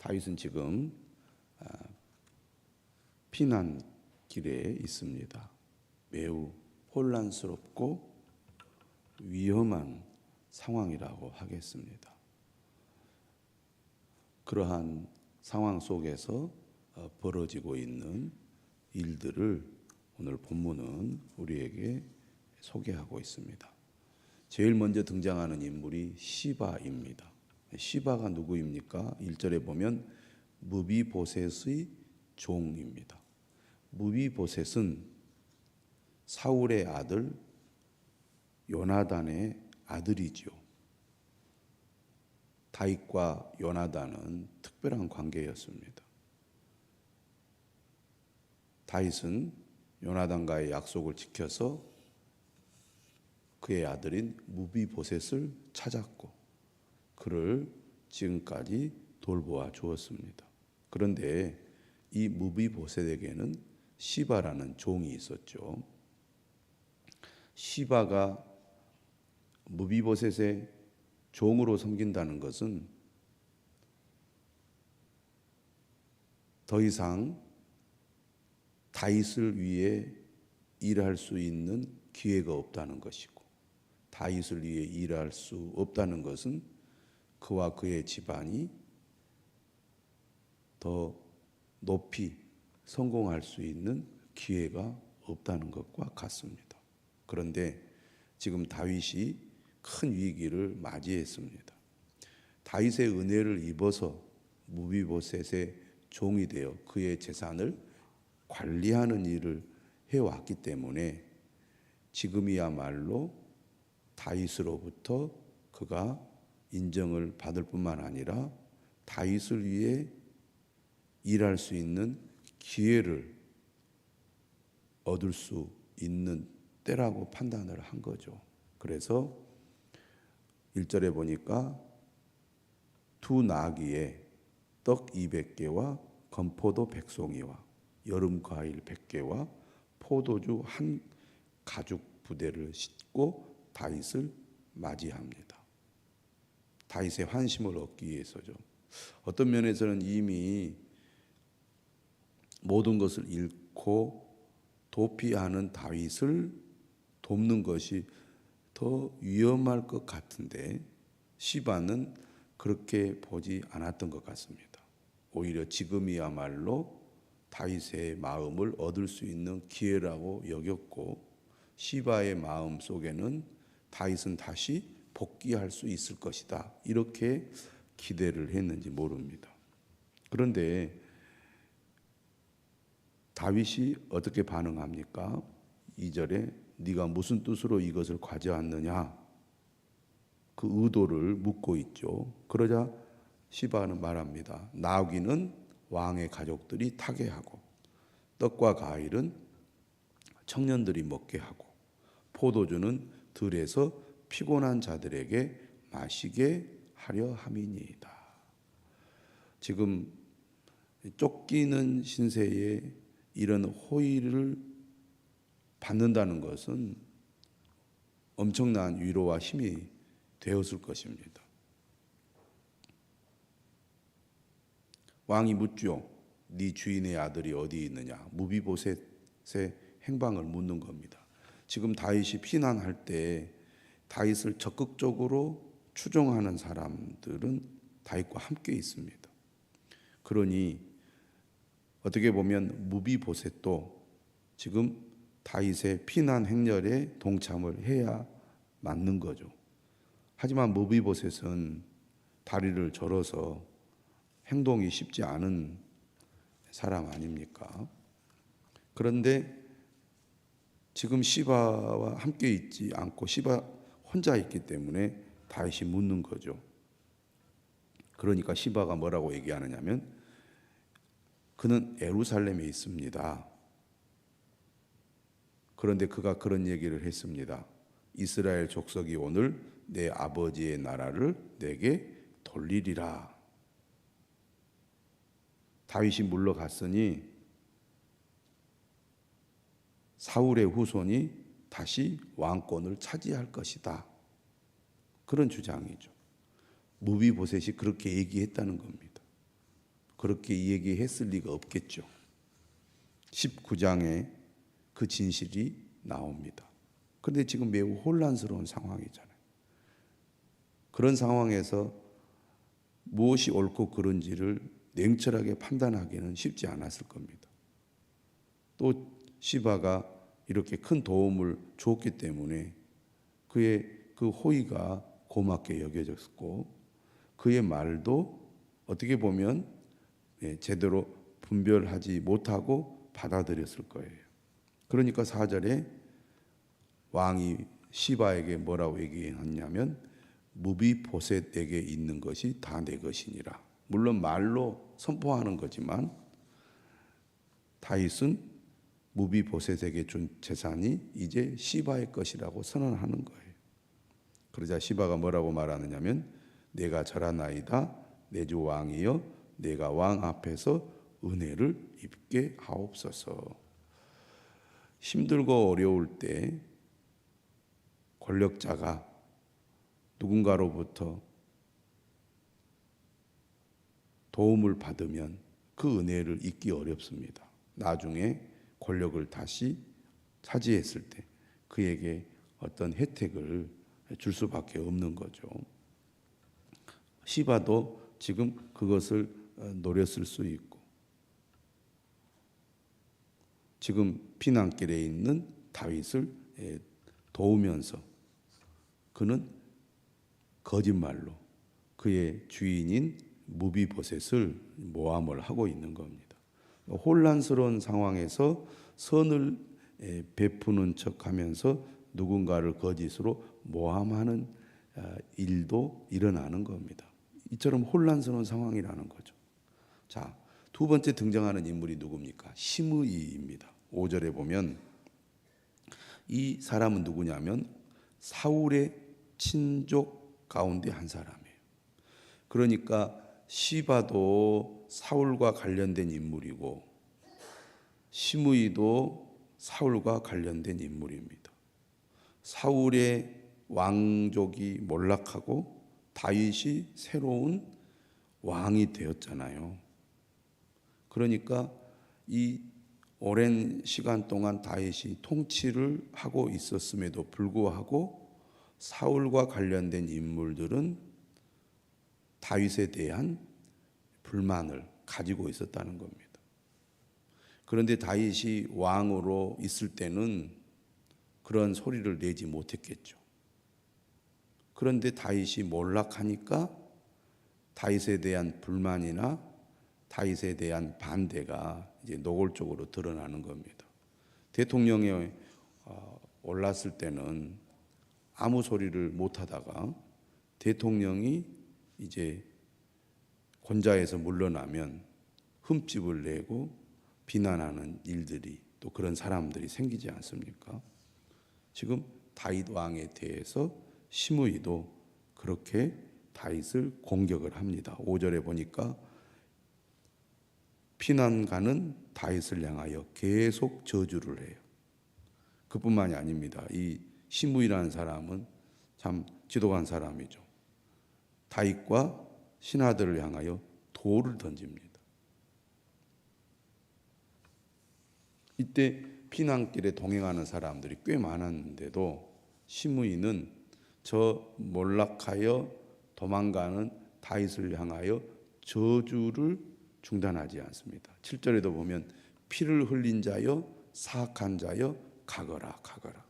다윗은 지금 피난길에 있습니다. 매우 혼란스럽고 위험한 상황이라고 하겠습니다. 그러한 상황 속에서 벌어지고 있는 일들을 오늘 본문은 우리에게 소개하고 있습니다. 제일 먼저 등장하는 인물이 시바입니다. 시바가 누구입니까? 1절에 보면 무비보셋의 종입니다. 무비보셋은 사울의 아들 요나단의 아들이죠. 다윗과 요나단은 특별한 관계였습니다. 다윗은 요나단과의 약속을 지켜서 그의 아들인 무비보셋을 찾았고 그를 지금까지 돌보아 주었습니다. 그런데 이 무비보셋에게는 시바라는 종이 있었죠. 시바가 무비보셋의 종으로 섬긴다는 것은 더 이상 다윗을 위해 일할 수 있는 기회가 없다는 것이고, 다윗을 위해 일할 수 없다는 것은 그와 그의 집안이 더 높이 성공할 수 있는 기회가 없다는 것과 같습니다. 그런데 지금 다윗이 큰 위기를 맞이했습니다. 다윗의 은혜를 입어서 무비보셋의 종이 되어 그의 재산을 관리하는 일을 해왔기 때문에 지금이야말로 다윗으로부터 그가 인정을 받을 뿐만 아니라 다윗을 위해 일할 수 있는 기회를 얻을 수 있는 때라고 판단을 한 거죠. 그래서 1절에 보니까 두 나귀에 떡 200개와 건포도 100송이와 여름 과일 100개와 포도주 한 가죽 부대를 싣고 다윗을 맞이합니다. 다윗의 환심을 얻기 위해서죠. 어떤 면에서는 이미 모든 것을 잃고 도피하는 다윗을 돕는 것이 더 위험할 것 같은데 시바는 그렇게 보지 않았던 것 같습니다. 오히려 지금이야말로 다윗의 마음을 얻을 수 있는 기회라고 여겼고, 시바의 마음 속에는 다윗은 다시 복귀할 수 있을 것이다, 이렇게 기대를 했는지 모릅니다. 그런데 다윗이 어떻게 반응합니까? 2절에 네가 무슨 뜻으로 이것을 가져왔느냐, 그 의도를 묻고 있죠. 그러자 시바는 말합니다. 나귀는 왕의 가족들이 타게 하고 떡과 과일은 청년들이 먹게 하고 포도주는 들에서 피곤한 자들에게 마시게 하려 함이니이다. 지금 쫓기는 신세에 이런 호의를 받는다는 것은 엄청난 위로와 힘이 되었을 것입니다. 왕이 묻죠. 네 주인의 아들이 어디 있느냐. 무비보셋의 행방을 묻는 겁니다. 지금 다윗이 피난할 때 다윗을 적극적으로 추종하는 사람들은 다윗과 함께 있습니다. 그러니 어떻게 보면 무비보셋도 지금 다윗의 피난 행렬에 동참을 해야 맞는 거죠. 하지만 무비보셋은 다리를 절어서 행동이 쉽지 않은 사람 아닙니까? 그런데 지금 시바와 함께 있지 않고 시바 혼자 있기 때문에 다윗이 묻는 거죠. 그러니까 시바가 뭐라고 얘기하느냐면 그는 예루살렘에 있습니다. 그런데 그가 그런 얘기를 했습니다. 이스라엘 족속이 오늘 내 아버지의 나라를 내게 돌리리라. 다윗이 물러갔으니 사울의 후손이 다시 왕권을 차지할 것이다. 그런 주장이죠. 무비보셋이 그렇게 얘기했다는 겁니다. 그렇게 얘기했을 리가 없겠죠. 19장에 그 진실이 나옵니다. 그런데 지금 매우 혼란스러운 상황이잖아요. 그런 상황에서 무엇이 옳고 그른지를 냉철하게 판단하기는 쉽지 않았을 겁니다. 또 시바가 이렇게 큰 도움을 줬기 때문에 그의 그 호의가 고맙게 여겨졌고 그의 말도 어떻게 보면 제대로 분별하지 못하고 받아들였을 거예요. 그러니까 4절에 왕이 시바에게 뭐라고 얘기했냐면 무비보셋에게 있는 것이 다 내 것이니라. 물론 말로 선포하는 거지만 다윗은 무비보셋에게 준 재산이 이제 시바의 것이라고 선언하는 거예요. 그러자 시바가 뭐라고 말하느냐면 내가 절하나이다 내 주 왕이여 내가 왕 앞에서 은혜를 입게 하옵소서. 힘들고 어려울 때 권력자가 누군가로부터 도움을 받으면 그 은혜를 잊기 어렵습니다. 나중에 권력을 다시 차지했을 때 그에게 어떤 혜택을 줄 수밖에 없는 거죠. 시바도 지금 그것을 노렸을 수 있고 지금 피난길에 있는 다윗을 도우면서 그는 거짓말로 그의 주인인 무비보셋을 모함을 하고 있는 겁니다. 혼란스러운 상황에서 선을 베푸는 척하면서 누군가를 거짓으로 모함하는 일도 일어나는 겁니다. 이처럼 혼란스러운 상황이라는 거죠. 자, 두 번째 등장하는 인물이 누굽니까? 시므이입니다. 5절에 보면 이 사람은 누구냐면 사울의 친족 가운데 한 사람이에요. 그러니까 시바도 사울과 관련된 인물이고 시므이도 사울과 관련된 인물입니다. 사울의 왕족이 몰락하고 다윗이 새로운 왕이 되었잖아요. 그러니까 이 오랜 시간 동안 다윗이 통치를 하고 있었음에도 불구하고 사울과 관련된 인물들은 다윗에 대한 불만을 가지고 있었다는 겁니다. 그런데 다윗이 왕으로 있을 때는 그런 소리를 내지 못했겠죠. 그런데 다윗이 몰락하니까 다윗에 대한 불만이나 다윗에 대한 반대가 이제 노골적으로 드러나는 겁니다. 대통령에 올랐을 때는 아무 소리를 못하다가 대통령이 이제 권좌에서 물러나면 흠집을 내고 비난하는 일들이 또 그런 사람들이 생기지 않습니까? 지금 다윗 왕에 대해서 시므이도 그렇게 다윗을 공격을 합니다. 5절에 보니까 피난가는 다윗을 향하여 계속 저주를 해요. 그뿐만이 아닙니다. 이 시므이라는 사람은 참 지독한 사람이죠. 다윗과 신하들을 향하여 돌을 던집니다. 이때 피난길에 동행하는 사람들이 꽤 많았는데도 시므이는 저 몰락하여 도망가는 다윗을 향하여 저주를 중단하지 않습니다. 7절에도 보면 피를 흘린 자여 사악한 자여 가거라 가거라.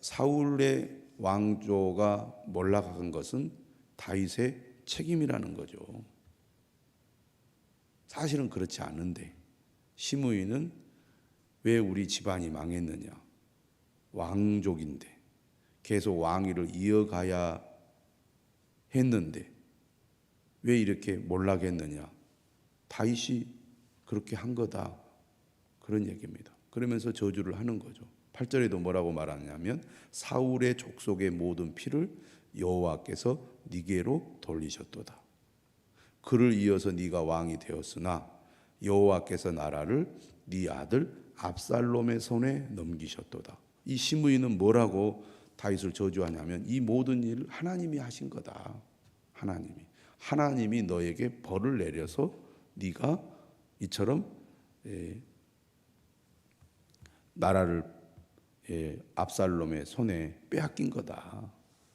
사울의 왕조가 몰락한 것은 다윗의 책임이라는 거죠. 사실은 그렇지 않은데 시므이는 왜 우리 집안이 망했느냐? 왕족인데 계속 왕위를 이어가야 했는데 왜 이렇게 몰락했느냐? 다윗이 그렇게 한 거다. 그런 얘기입니다. 그러면서 저주를 하는 거죠. 8절에도 뭐라고 말하냐면 사울의 족속의 모든 피를 여호와께서 네게로 돌리셨도다. 그를 이어서 네가 왕이 되었으나 여호와께서 나라를 네 아들 압살롬의 손에 넘기셨도다. 이 시므이는 뭐라고 다윗을 저주하냐면 이 모든 일을 하나님이 하신 거다. 하나님이 너에게 벌을 내려서 네가 이처럼 나라를 압살롬의 손에 빼앗긴 거다.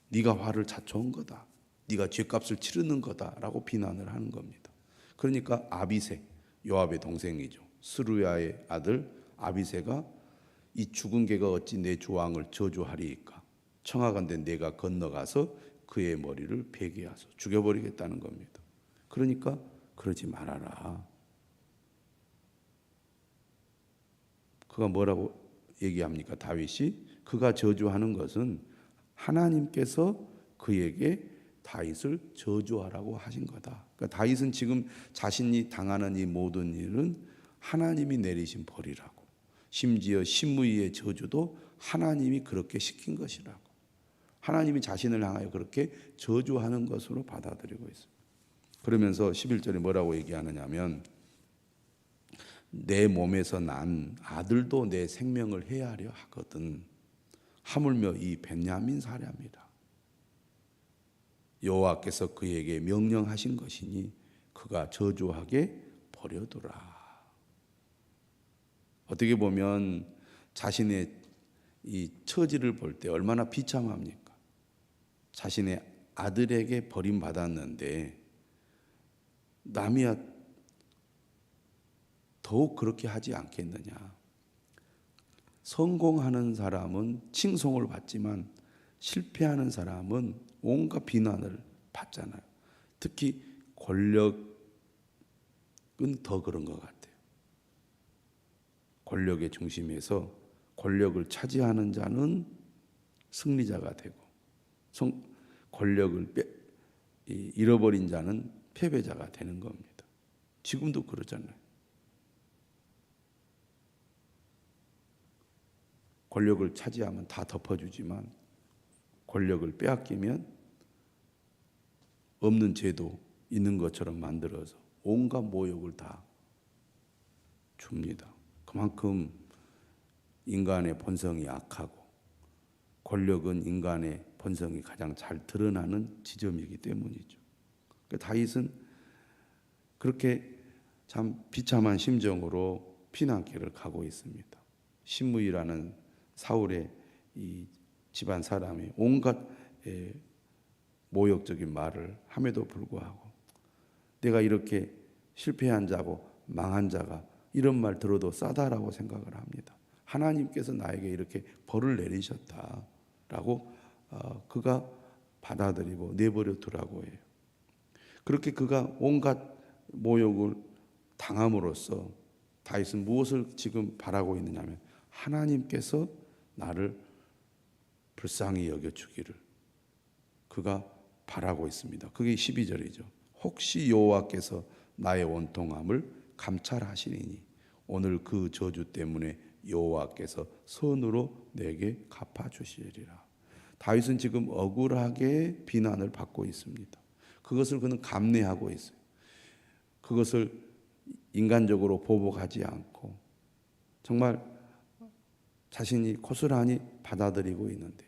네가 화를 자초한 거다. 네가 죗값을 치르는 거다라고 비난을 하는 겁니다. 그러니까 아비새, 요압의 동생이죠. 스루야의 아들 아비새가 이 죽은 개가 어찌 내 주왕을 저주하리이까. 청하건대 내가 건너가서 그의 머리를 베게 하소. 죽여버리겠다는 겁니다. 그러니까 그러지 말아라. 그가 뭐라고 얘기합니까? 다윗이 그가 저주하는 것은 하나님께서 그에게 다윗을 저주하라고 하신 거다. 그러니까 다윗은 지금 자신이 당하는 이 모든 일은 하나님이 내리신 벌이라고. 심지어 시므이의 저주도 하나님이 그렇게 시킨 것이라고. 하나님이 자신을 향하여 그렇게 저주하는 것으로 받아들이고 있습니다. 그러면서 11절에 뭐라고 얘기하느냐면 내 몸에서 난 아들도 내 생명을 해하려 하거든. 하물며 이 벤야민 사람이라. 여호와께서 그에게 명령하신 것이니 그가 저주하게 버려두라. 어떻게 보면 자신의 이 처지를 볼 때 얼마나 비참합니까? 자신의 아들에게 버림받았는데 남이야 더욱 그렇게 하지 않겠느냐. 성공하는 사람은 칭송을 받지만 실패하는 사람은 온갖 비난을 받잖아요. 특히 권력은 더 그런 것 같아요. 권력의 중심에서 권력을 차지하는 자는 승리자가 되고 권력을 잃어버린 자는 패배자가 되는 겁니다. 지금도 그러잖아요. 권력을 차지하면 다 덮어주지만 권력을 빼앗기면 없는 죄도 있는 것처럼 만들어서 온갖 모욕을 다 줍니다. 그만큼 인간의 본성이 악하고 권력은 인간의 본성이 가장 잘 드러나는 지점이기 때문이죠. 그러니까 다윗은 그렇게 참 비참한 심정으로 피난길을 가고 있습니다. 시므이라는 사울의 이 집안 사람이 온갖 모욕적인 말을 함에도 불구하고 내가 이렇게 실패한 자고 망한 자가 이런 말 들어도 싸다라고 생각을 합니다. 하나님께서 나에게 이렇게 벌을 내리셨다라고 그가 받아들이고 내버려 두라고 해요. 그렇게 그가 온갖 모욕을 당함으로써 다윗은 무엇을 지금 바라고 있느냐면 하나님께서 나를 불쌍히 여겨주기를 그가 바라고 있습니다. 그게 12절이죠. 혹시 여호와께서 나의 원통함을 감찰하시리니 오늘 그 저주 때문에 여호와께서 선으로 내게 갚아주시리라. 다윗은 지금 억울하게 비난을 받고 있습니다. 그것을 그는 감내하고 있어요. 그것을 인간적으로 보복하지 않고 정말 자신이 고스란히 받아들이고 있는데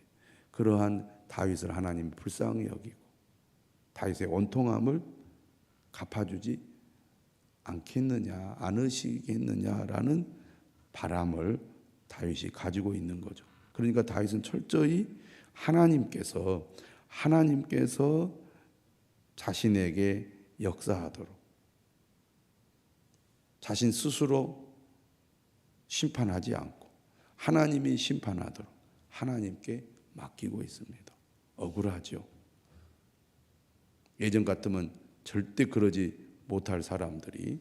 그러한 다윗을 하나님이 불쌍히 여기고 다윗의 원통함을 갚아주지 않겠느냐, 않으시겠느냐라는 바람을 다윗이 가지고 있는 거죠. 그러니까 다윗은 철저히 하나님께서 자신에게 역사하도록 자신 스스로 심판하지 않고 하나님이 심판하도록 하나님께 맡기고 있습니다. 억울하죠. 예전 같으면 절대 그러지 못할 사람들이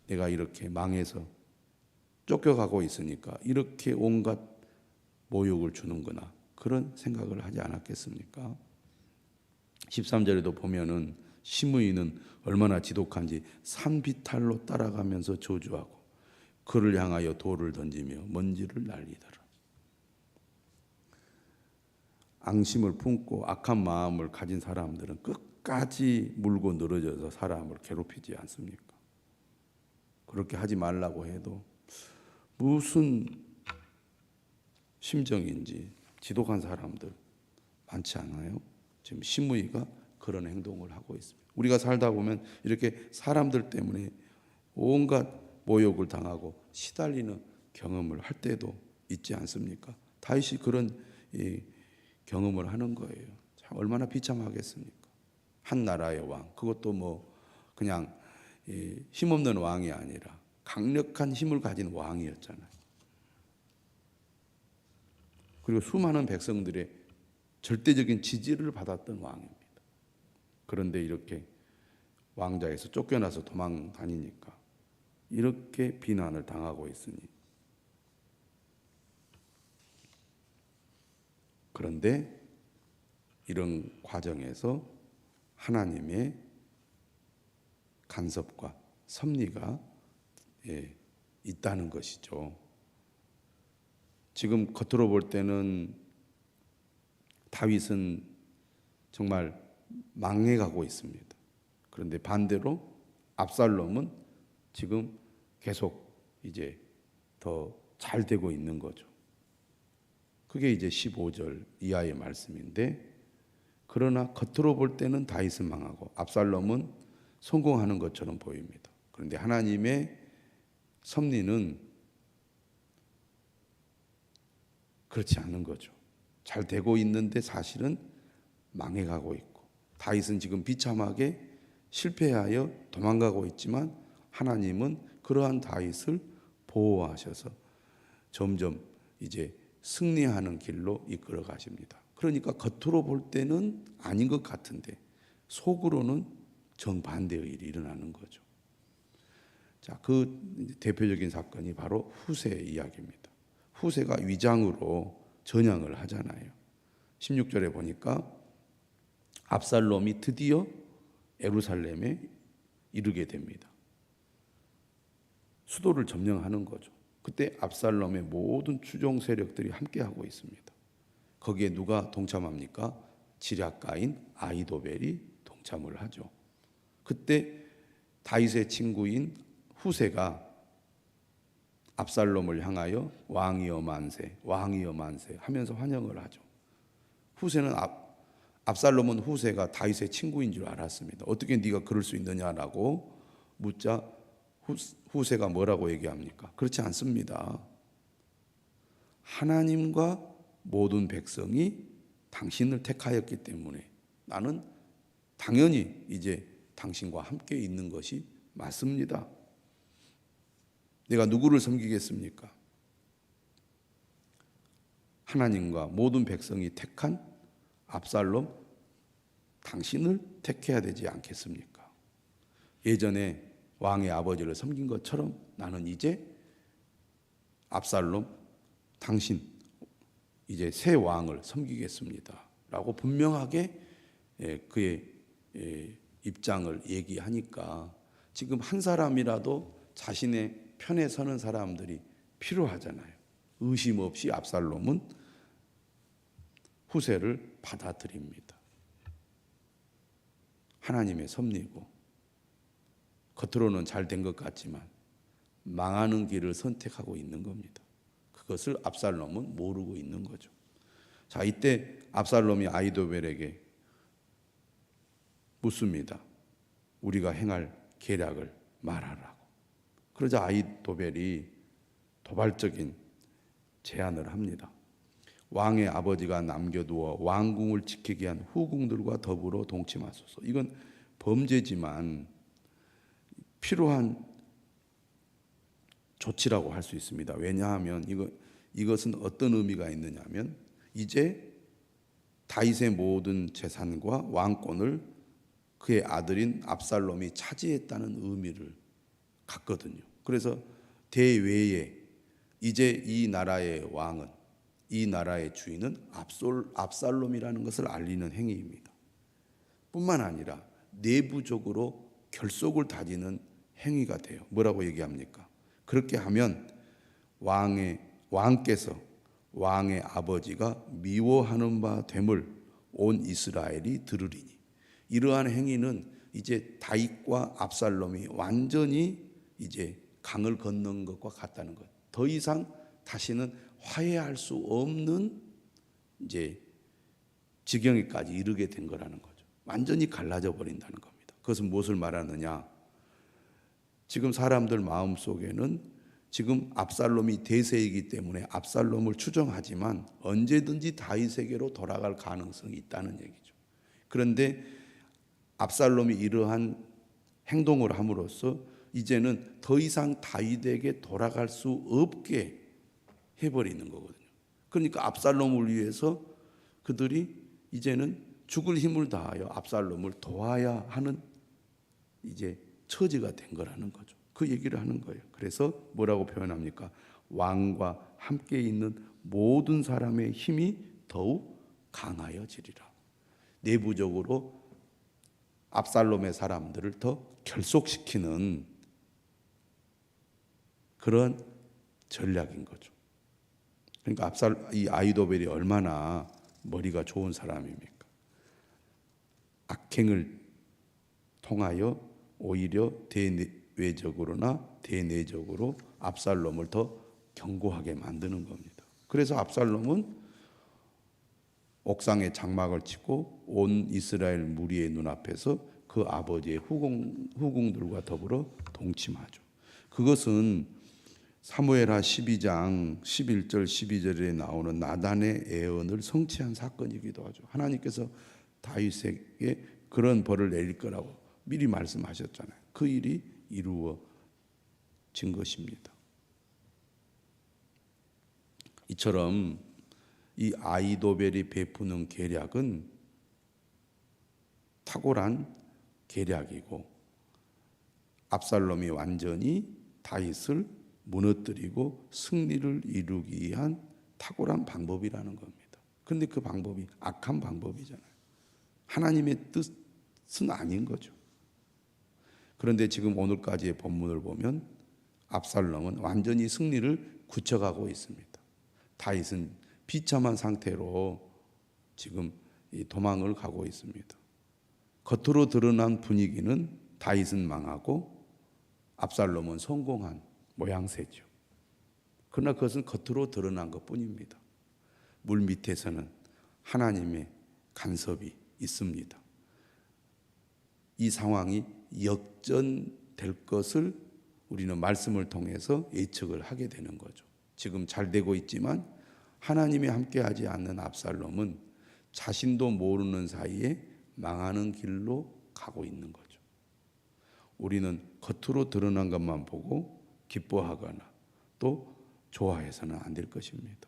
내가 이렇게 망해서 쫓겨가고 있으니까 이렇게 온갖 모욕을 주는구나 그런 생각을 하지 않았겠습니까? 13절에도 보면은 시므이는 얼마나 지독한지 산비탈로 따라가면서 저주하고 그를 향하여 돌을 던지며 먼지를 날리더라. 앙심을 품고 악한 마음을 가진 사람들은 끝까지 물고 늘어져서 사람을 괴롭히지 않습니까? 그렇게 하지 말라고 해도 무슨 심정인지 지독한 사람들 많지 않아요? 지금 시므이가 그런 행동을 하고 있습니다. 우리가 살다 보면 이렇게 사람들 때문에 온갖 모욕을 당하고 시달리는 경험을 할 때도 있지 않습니까? 다윗이 그런 경험을 하는 거예요. 참 얼마나 비참하겠습니까? 한 나라의 왕, 그것도 뭐 그냥 힘없는 왕이 아니라 강력한 힘을 가진 왕이었잖아요. 그리고 수많은 백성들의 절대적인 지지를 받았던 왕입니다. 그런데 이렇게 왕자에서 쫓겨나서 도망 다니니까 이렇게 비난을 당하고 있으니, 그런데 이런 과정에서 하나님의 간섭과 섭리가 있다는 것이죠. 지금 겉으로 볼 때는 다윗은 정말 망해가고 있습니다. 그런데 반대로 압살롬은 지금 계속 이제 더 잘 되고 있는 거죠. 그게 이제 15절 이하의 말씀인데, 그러나 겉으로 볼 때는 다윗은 망하고 압살롬은 성공하는 것처럼 보입니다. 그런데 하나님의 섭리는 그렇지 않은 거죠. 잘 되고 있는데 사실은 망해가고 있고, 다윗은 지금 비참하게 실패하여 도망가고 있지만 하나님은 그러한 다윗을 보호하셔서 점점 이제 승리하는 길로 이끌어 가십니다. 그러니까 겉으로 볼 때는 아닌 것 같은데 속으로는 정반대의 일이 일어나는 거죠. 자, 그 대표적인 사건이 바로 후세 이야기입니다. 후세가 위장으로 전향을 하잖아요. 16절에 보니까 압살롬이 드디어 예루살렘에 이르게 됩니다. 수도를 점령하는 거죠. 그때 압살롬의 모든 추종 세력들이 함께하고 있습니다. 거기에 누가 동참합니까? 지략가인 아히도벨이 동참을 하죠. 그때 다윗의 친구인 후세가 압살롬을 향하여 왕이여 만세, 왕이여 만세 하면서 환영을 하죠. 압살롬은 후세가 다윗의 친구인 줄 알았습니다. 어떻게 네가 그럴 수 있느냐라고 묻자 후세가 뭐라고 얘기합니까? 그렇지 않습니다. 하나님과 모든 백성이 당신을 택하였기 때문에 나는 당연히 이제 당신과 함께 있는 것이 맞습니다. 내가 누구를 섬기겠습니까? 하나님과 모든 백성이 택한 압살롬, 당신을 택해야 되지 않겠습니까? 예전에 왕의 아버지를 섬긴 것처럼 나는 이제 압살롬, 당신 이제 새 왕을 섬기겠습니다 라고 분명하게 그의 입장을 얘기하니까 지금 한 사람이라도 자신의 편에 서는 사람들이 필요하잖아요. 의심 없이 압살롬은 후세를 받아들입니다. 하나님의 섭리고 겉으로는 잘 된 것 같지만 망하는 길을 선택하고 있는 겁니다. 그것을 압살롬은 모르고 있는 거죠. 자, 이때 압살롬이 아히도벨에게 묻습니다. 우리가 행할 계략을 말하라고. 그러자 아히도벨이 도발적인 제안을 합니다. 왕의 아버지가 남겨두어 왕궁을 지키게 한 후궁들과 더불어 동침하소서. 이건 범죄지만 필요한 조치라고 할 수 있습니다. 왜냐하면 이것은 어떤 의미가 있느냐면 이제 다윗의 모든 재산과 왕권을 그의 아들인 압살롬이 차지했다는 의미를 갖거든요. 그래서 대외에 이제 이 나라의 왕은, 이 나라의 주인은 압살롬이라는 것을 알리는 행위입니다. 뿐만 아니라 내부적으로 결속을 다지는 행위가 돼요. 뭐라고 얘기합니까? 그렇게 하면 왕께서 왕의 아버지가 미워하는 바 됨을 온 이스라엘이 들으리니. 이러한 행위는 이제 다윗과 압살롬이 완전히 이제 강을 건넌 것과 같다는 것. 더 이상 다시는 화해할 수 없는 이제 지경에까지 이르게 된 거라는 거죠. 완전히 갈라져 버린다는 겁니다. 그것은 무엇을 말하느냐? 지금 사람들 마음속에는 지금 압살롬이 대세이기 때문에 압살롬을 추정하지만 언제든지 다윗에게로 돌아갈 가능성이 있다는 얘기죠. 그런데 압살롬이 이러한 행동을 함으로써 이제는 더 이상 다윗에게 돌아갈 수 없게 해버리는 거거든요. 그러니까 압살롬을 위해서 그들이 이제는 죽을 힘을 다하여 압살롬을 도와야 하는 이제 처지가 된 거라는 거죠. 그 얘기를 하는 거예요. 그래서 뭐라고 표현합니까? 왕과 함께 있는 모든 사람의 힘이 더욱 강하여지리라. 내부적으로 압살롬의 사람들을 더 결속시키는 그런 전략인 거죠. 그러니까 이 아히도벨이 얼마나 머리가 좋은 사람입니까? 악행을 통하여 오히려 대외적으로나 대내적으로 압살롬을 더 견고하게 만드는 겁니다. 그래서 압살롬은 옥상에 장막을 치고 온 이스라엘 무리의 눈앞에서 그 아버지의 후궁들과 더불어 동침하죠. 그것은 사무엘하 12장 11절 12절에 나오는 나단의 애언을 성취한 사건이기도 하죠. 하나님께서 다윗에게 그런 벌을 내릴 거라고 미리 말씀하셨잖아요. 그 일이 이루어진 것입니다. 이처럼 이 아히도벨이 베푸는 계략은 탁월한 계략이고 압살롬이 완전히 다윗을 무너뜨리고 승리를 이루기 위한 탁월한 방법이라는 겁니다. 그런데 그 방법이 악한 방법이잖아요. 하나님의 뜻은 아닌 거죠. 그런데 지금 오늘까지의 본문을 보면 압살롬은 완전히 승리를 굳혀가고 있습니다. 다윗은 비참한 상태로 지금 도망을 가고 있습니다. 겉으로 드러난 분위기는 다윗은 망하고 압살롬은 성공한 모양새죠. 그러나 그것은 겉으로 드러난 것뿐입니다. 물 밑에서는 하나님의 간섭이 있습니다. 이 상황이 역전될 것을 우리는 말씀을 통해서 예측을 하게 되는 거죠. 지금 잘 되고 있지만 하나님이 함께하지 않는 압살롬은 자신도 모르는 사이에 망하는 길로 가고 있는 거죠. 우리는 겉으로 드러난 것만 보고 기뻐하거나 또 좋아해서는 안 될 것입니다.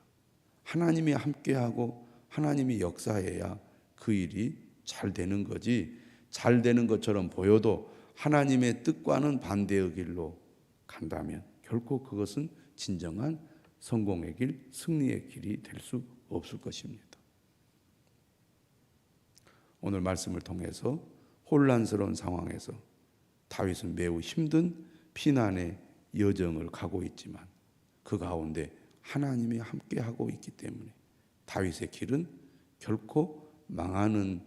하나님이 함께하고 하나님이 역사해야 그 일이 잘 되는 거지, 잘 되는 것처럼 보여도 하나님의 뜻과는 반대의 길로 간다면 결코 그것은 진정한 성공의 길, 승리의 길이 될 수 없을 것입니다. 오늘 말씀을 통해서 혼란스러운 상황에서 다윗은 매우 힘든 피난의 여정을 가고 있지만 그 가운데 하나님이 함께하고 있기 때문에 다윗의 길은 결코 망하는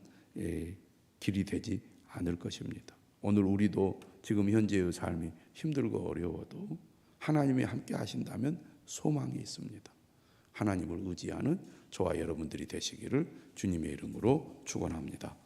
길이 되지 않을 것입니다. 오늘 우리도 지금 현재의 삶이 힘들고 어려워도 하나님이 함께 하신다면 소망이 있습니다. 하나님을 의지하는 저와 여러분들이 되시기를 주님의 이름으로 축원합니다.